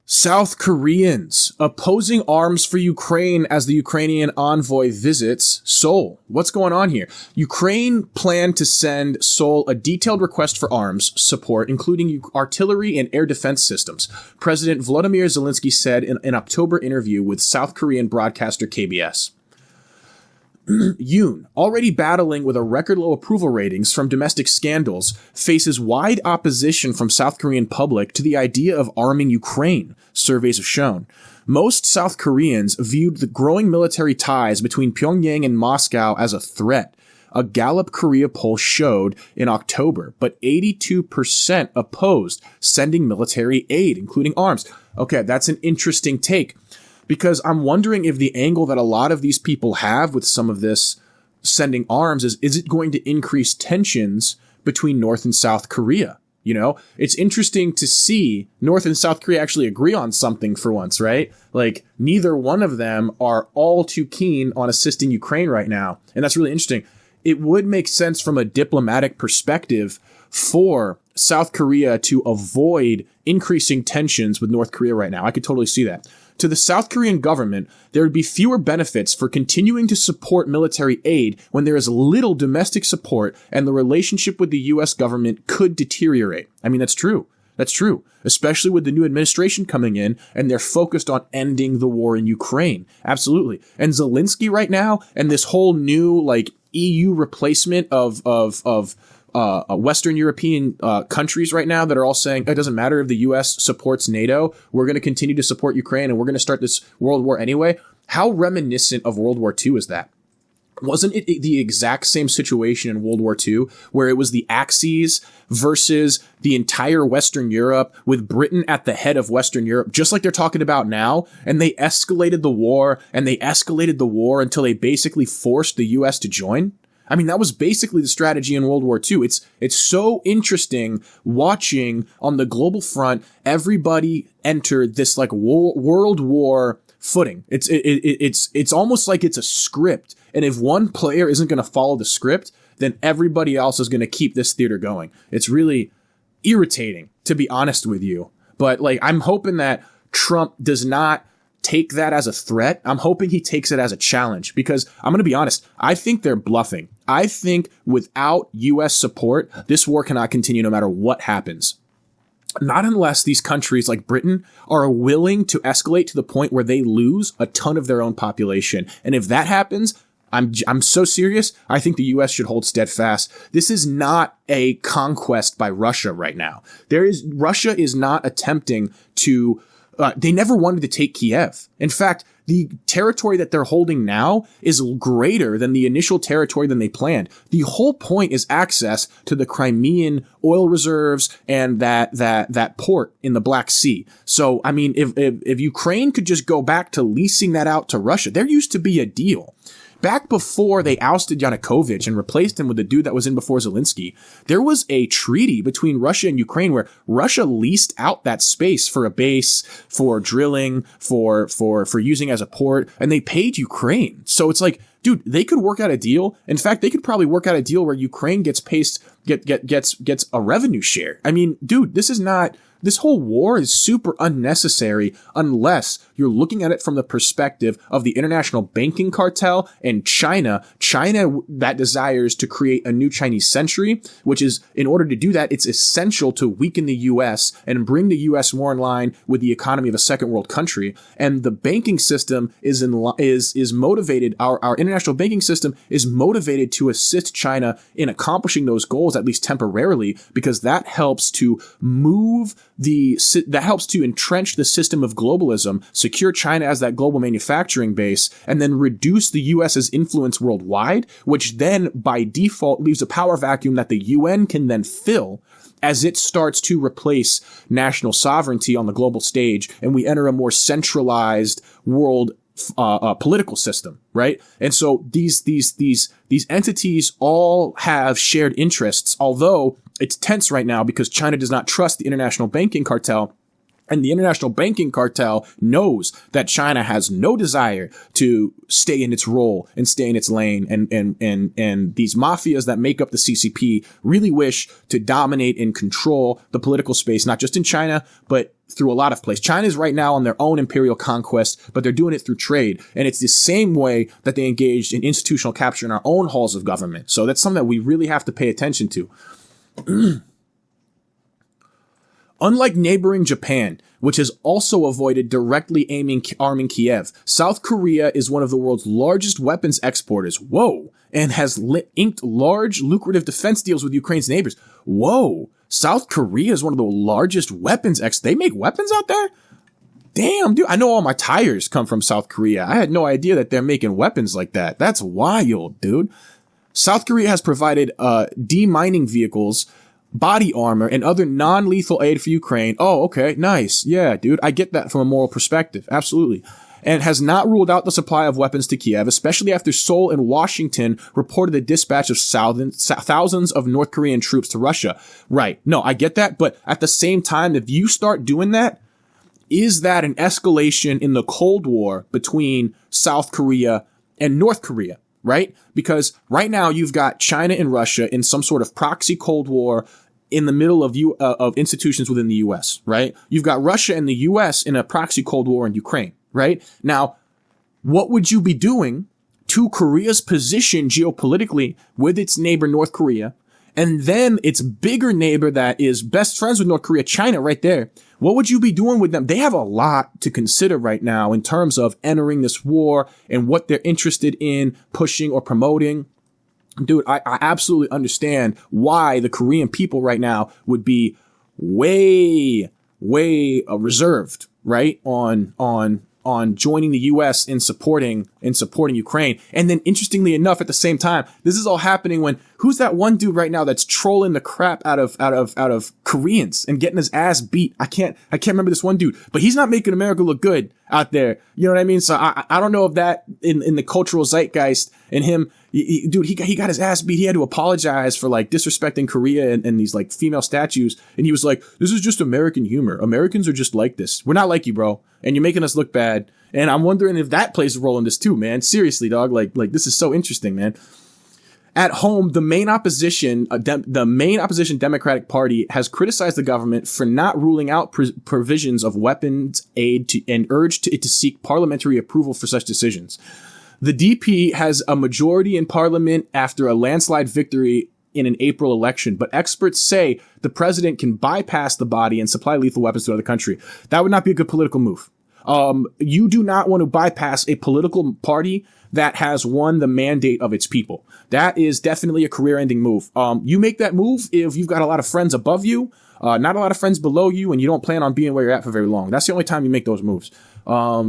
South Koreans opposing arms for Ukraine as the Ukrainian envoy visits Seoul. What's going on here? Ukraine planned to send Seoul a detailed request for arms support, including artillery and air defense systems. President Volodymyr Zelensky said in an October interview with South Korean broadcaster KBS. Yoon, already battling with a record low approval ratings from domestic scandals, faces wide opposition from South Korean public to the idea of arming Ukraine, surveys have shown. Most South Koreans viewed the growing military ties between Pyongyang and Moscow as a threat. A Gallup Korea poll showed in October, but 82% opposed sending military aid, including arms. Okay, that's an interesting take. Because I'm wondering if the angle that a lot of these people have with some of this sending arms is it going to increase tensions between North and South Korea? You know, it's interesting to see North and South Korea actually agree on something for once, right? Like neither one of them are all too keen on assisting Ukraine right now. And that's really interesting. It would make sense from a diplomatic perspective for South Korea to avoid increasing tensions with North Korea right now. I could totally see that. To the South Korean government, there would be fewer benefits for continuing to support military aid when there is little domestic support and the relationship with the U.S. government could deteriorate. I mean, that's true. That's true, especially with the new administration coming in and they're focused on ending the war in Ukraine. Absolutely. And Zelensky right now and this whole new like EU replacement of Western European countries right now that are all saying it doesn't matter if the U.S. supports NATO, we're going to continue to support Ukraine and we're going to start this world war anyway. How reminiscent of World War II is that? Wasn't it the exact same situation in World War II where it was the Axis versus the entire Western Europe with Britain at the head of Western Europe, just like they're talking about now? And they escalated the war until they basically forced the U.S. to join. I mean, that was basically the strategy in World War II. It's so interesting watching on the global front, everybody enter this like world war footing. It's almost like it's a script. And if one player isn't going to follow the script, then everybody else is going to keep this theater going. It's really irritating, to be honest with you. But like, I'm hoping that Trump does not take that as a threat. I'm hoping he takes it as a challenge because I'm going to be honest. I think they're bluffing. I think without U.S. support, this war cannot continue no matter what happens. Not unless these countries like Britain are willing to escalate to the point where they lose a ton of their own population. And if that happens, I'm so serious. I think the U.S. should hold steadfast. This is not a conquest by Russia right now. Russia is not attempting to they never wanted to take Kiev. In fact, the territory that they're holding now is greater than the initial territory than they planned. The whole point is access to the Crimean oil reserves and that port in the Black Sea. So, I mean, if Ukraine could just go back to leasing that out to Russia, there used to be a deal. Back before they ousted Yanukovych and replaced him with the dude that was in before Zelensky, there was a treaty between Russia and Ukraine where Russia leased out that space for a base, for drilling, for using as a port, and they paid Ukraine. So it's like, dude, they could work out a deal. In fact, they could probably work out a deal where Ukraine gets a revenue share. I mean, dude, this whole war is super unnecessary unless you're looking at it from the perspective of the international banking cartel and China that desires to create a new Chinese century, which is, in order to do that, it's essential to weaken the U.S. and bring the U.S. more in line with the economy of a second world country. And the banking system is motivated, our international banking system is motivated to assist China in accomplishing those goals, at least temporarily, because that helps to entrench the system of globalism, secure China as that global manufacturing base, and then reduce the U.S.'s influence worldwide, which then by default leaves a power vacuum that the UN can then fill as it starts to replace national sovereignty on the global stage, and we enter a more centralized world political system, right? And so these entities all have shared interests, although it's tense right now because China does not trust the international banking cartel And the international banking cartel knows that China has no desire to stay in its role and stay in its lane. And these mafias that make up the CCP really wish to dominate and control the political space, not just in China, but through a lot of places. China is right now on their own imperial conquest, but they're doing it through trade. And it's the same way that they engaged in institutional capture in our own halls of government. So that's something that we really have to pay attention to. Unlike neighboring Japan, which has also avoided directly arming Kiev, South Korea is one of the world's largest weapons exporters. Whoa. And has inked large, lucrative defense deals with Ukraine's neighbors. Whoa. South Korea is one of the largest weapons They make weapons out there? Damn, dude. I know all my tires come from South Korea. I had no idea that they're making weapons like that. That's wild, dude. South Korea has provided demining vehicles, body armor, and other non-lethal aid for Ukraine. Oh, okay, nice. Yeah, dude, I get that from a moral perspective. Absolutely. And has not ruled out the supply of weapons to Kiev, especially after Seoul and Washington reported the dispatch of thousands of North Korean troops to Russia. Right. No, I get that. But at the same time, if you start doing that, is that an escalation in the Cold War between South Korea and North Korea? Right? Because right now you've got China and Russia in some sort of proxy Cold War in the middle of institutions within the U.S., right? You've got Russia and the U.S. in a proxy Cold War in Ukraine, right? Now, what would you be doing to Korea's position geopolitically with its neighbor North Korea, and then its bigger neighbor that is best friends with North Korea, China, right there? What would you be doing with them? They have a lot to consider right now in terms of entering this war and what they're interested in pushing or promoting. Dude, I absolutely understand why the Korean people right now would be way reserved, right, on joining the U.S. in supporting Ukraine. And then, interestingly enough, at the same time, this is all happening when who's that one dude right now that's trolling the crap out of Koreans and getting his ass beat? I can't remember this one dude, but he's not making America look good out there. You know what I mean? So I don't know if that in the cultural zeitgeist and him, dude, he got his ass beat. He had to apologize for like disrespecting Korea and these like female statues. And he was like, this is just American humor. Americans are just like this. We're not like you, bro. And you're making us look bad. And I'm wondering if that plays a role in this too, man. Seriously, dog. Like this is so interesting, man. At home, the main opposition Democratic Party has criticized the government for not ruling out provisions of weapons aid and urged it to seek parliamentary approval for such decisions. The DP has a majority in parliament after a landslide victory in an April election, but experts say the president can bypass the body and supply lethal weapons to another country. That would not be a good political move. You do not want to bypass a political party that has won the mandate of its people. That is definitely a career-ending move. You make that move if you've got a lot of friends above you, not a lot of friends below you, and you don't plan on being where you're at for very long. That's the only time you make those moves. I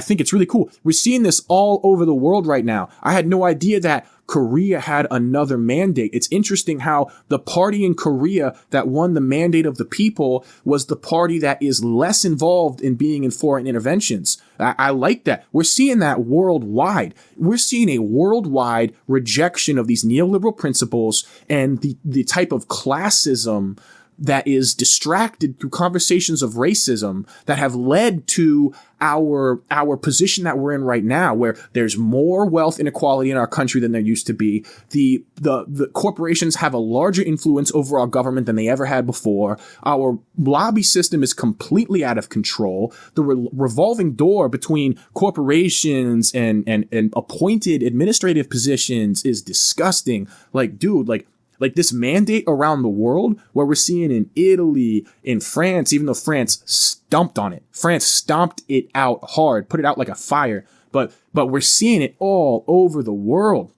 think it's really cool. We're seeing this all over the world right now. I had no idea that Korea had another mandate. It's interesting how the party in Korea that won the mandate of the people was the party that is less involved in being in foreign interventions. I like that. We're seeing that worldwide. We're seeing a worldwide rejection of these neoliberal principles and the type of classism that is distracted through conversations of racism that have led to our position that we're in right now, where there's more wealth inequality in our country than there used to be. The corporations have a larger influence over our government than they ever had before. Our lobby system is completely out of control. The revolving door between corporations and appointed administrative positions is disgusting. Like, dude, like this mandate around the world where we're seeing in Italy, in France, even though France stomped on it. France stomped it out hard, put it out like a fire. But we're seeing it all over the world,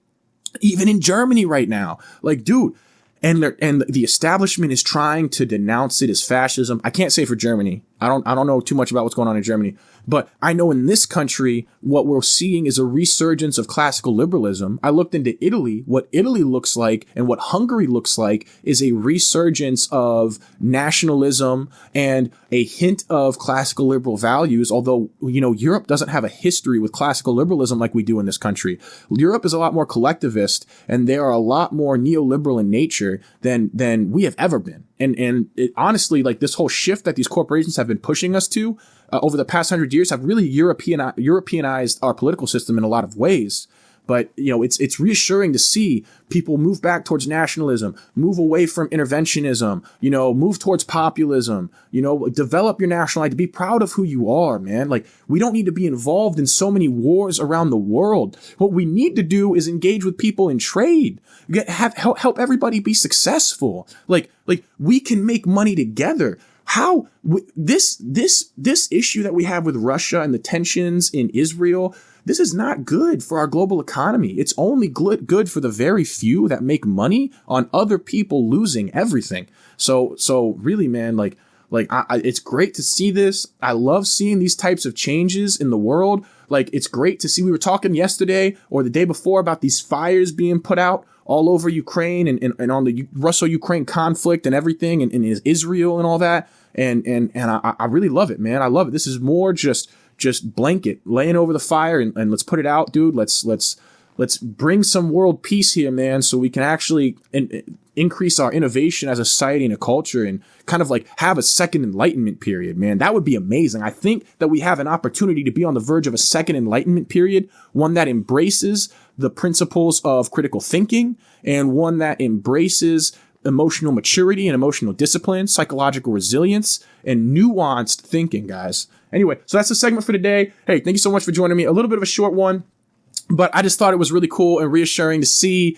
even in Germany right now. Like, dude, and the establishment is trying to denounce it as fascism. I can't say for Germany. I don't know too much about what's going on in Germany, but I know in this country, what we're seeing is a resurgence of classical liberalism. I looked into Italy. What Italy looks like and what Hungary looks like is a resurgence of nationalism and a hint of classical liberal values. Although, you know, Europe doesn't have a history with classical liberalism like we do in this country. Europe is a lot more collectivist and they are a lot more neoliberal in nature than we have ever been. And it, honestly, like this whole shift that these corporations have been pushing us to over the past 100 years have really Europeanized our political system in a lot of ways. But, it's reassuring to see people move back towards nationalism, move away from interventionism, move towards populism, develop your national identity, be proud of who you are, man. Like, we don't need to be involved in so many wars around the world. What we need to do is engage with people in trade, help everybody be successful. Like we can make money together. How this issue that we have with Russia and the tensions in Israel, this is not good for our global economy. It's only good for the very few that make money on other people losing everything. So really, man, it's great to see this. I love seeing these types of changes in the world. Like, it's great to see. We were talking yesterday or the day before about these fires being put out all over Ukraine and on the Russo-Ukraine conflict and everything and Israel and all that. And I really love it, man. I love it. This is more just blanket laying over the fire and let's put it out, dude. Let's bring some world peace here, man, so we can actually increase our innovation as a society and a culture and kind of like have a second enlightenment period, man. That would be amazing. I think that we have an opportunity to be on the verge of a second enlightenment period, one that embraces the principles of critical thinking and one that embraces emotional maturity and emotional discipline, psychological resilience, and nuanced thinking, guys. Anyway, so that's the segment for today. Hey, thank you so much for joining me. A little bit of a short one, but I just thought it was really cool and reassuring to see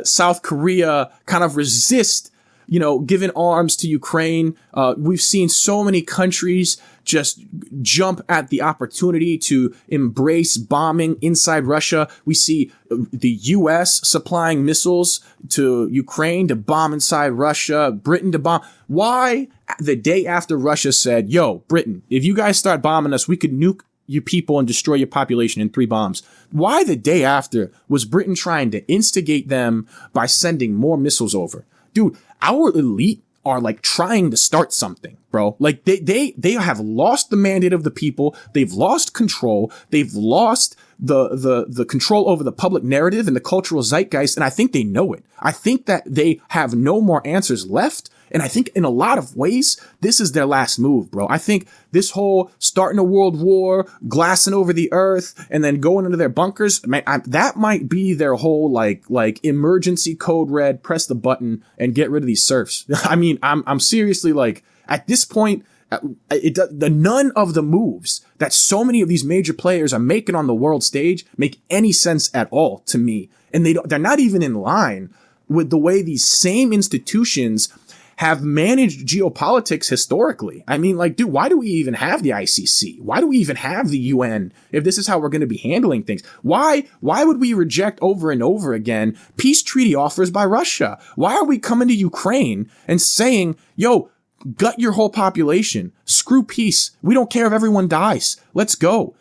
South Korea kind of resist, giving arms to Ukraine. We've seen so many countries just jump at the opportunity to embrace bombing inside Russia. We see the U.S. supplying missiles to Ukraine to bomb inside Russia, Britain to bomb. Why? The day after Russia said, yo, Britain, if you guys start bombing us, we could nuke your people and destroy your population in 3 bombs. Why the day after was Britain trying to instigate them by sending more missiles over? Dude, our elite are like trying to start something, bro. Like they have lost the mandate of the people. They've lost control. They've lost the control over the public narrative and the cultural zeitgeist. And I think they know it. I think that they have no more answers left. And I think in a lot of ways, this is their last move, bro. I think this whole starting a world war, glassing over the earth, and then going into their bunkers, man, that might be their whole like emergency code red, press the button and get rid of these serfs. I mean, I'm seriously like, at this point, none of the moves that so many of these major players are making on the world stage make any sense at all to me. And they're not even in line with the way these same institutions have managed geopolitics historically. I mean, like, dude, why do we even have the ICC? Why do we even have the UN if this is how we're going to be handling things? Why would we reject over and over again peace treaty offers by Russia? Why are we coming to Ukraine and saying, yo, gut your whole population, screw peace, we don't care if everyone dies, let's go?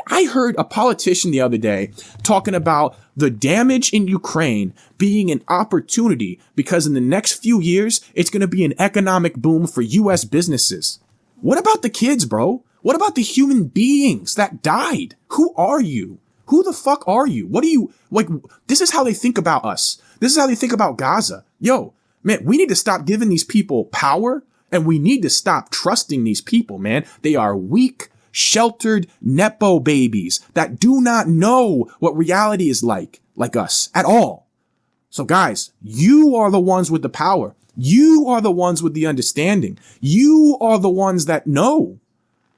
I heard a politician the other day talking about the damage in Ukraine being an opportunity because in the next few years, it's going to be an economic boom for U.S. businesses. What about the kids, bro? What about the human beings that died? Who are you? Who the fuck are you? What do you, like, this is how they think about us. This is how they think about Gaza. Yo, man, we need to stop giving these people power and we need to stop trusting these people, man. They are weak, sheltered Nepo babies that do not know what reality is like us at all. So guys, you are the ones with the power. You are the ones with the understanding. You are the ones that know.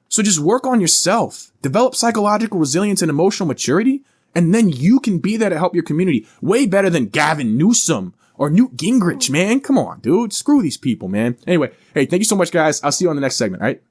So just work on yourself, develop psychological resilience and emotional maturity, and then you can be there to help your community way better than Gavin Newsom or Newt Gingrich, man. Come on, dude. Screw these people, man. Anyway, hey, thank you so much, guys. I'll see you on the next segment, all right?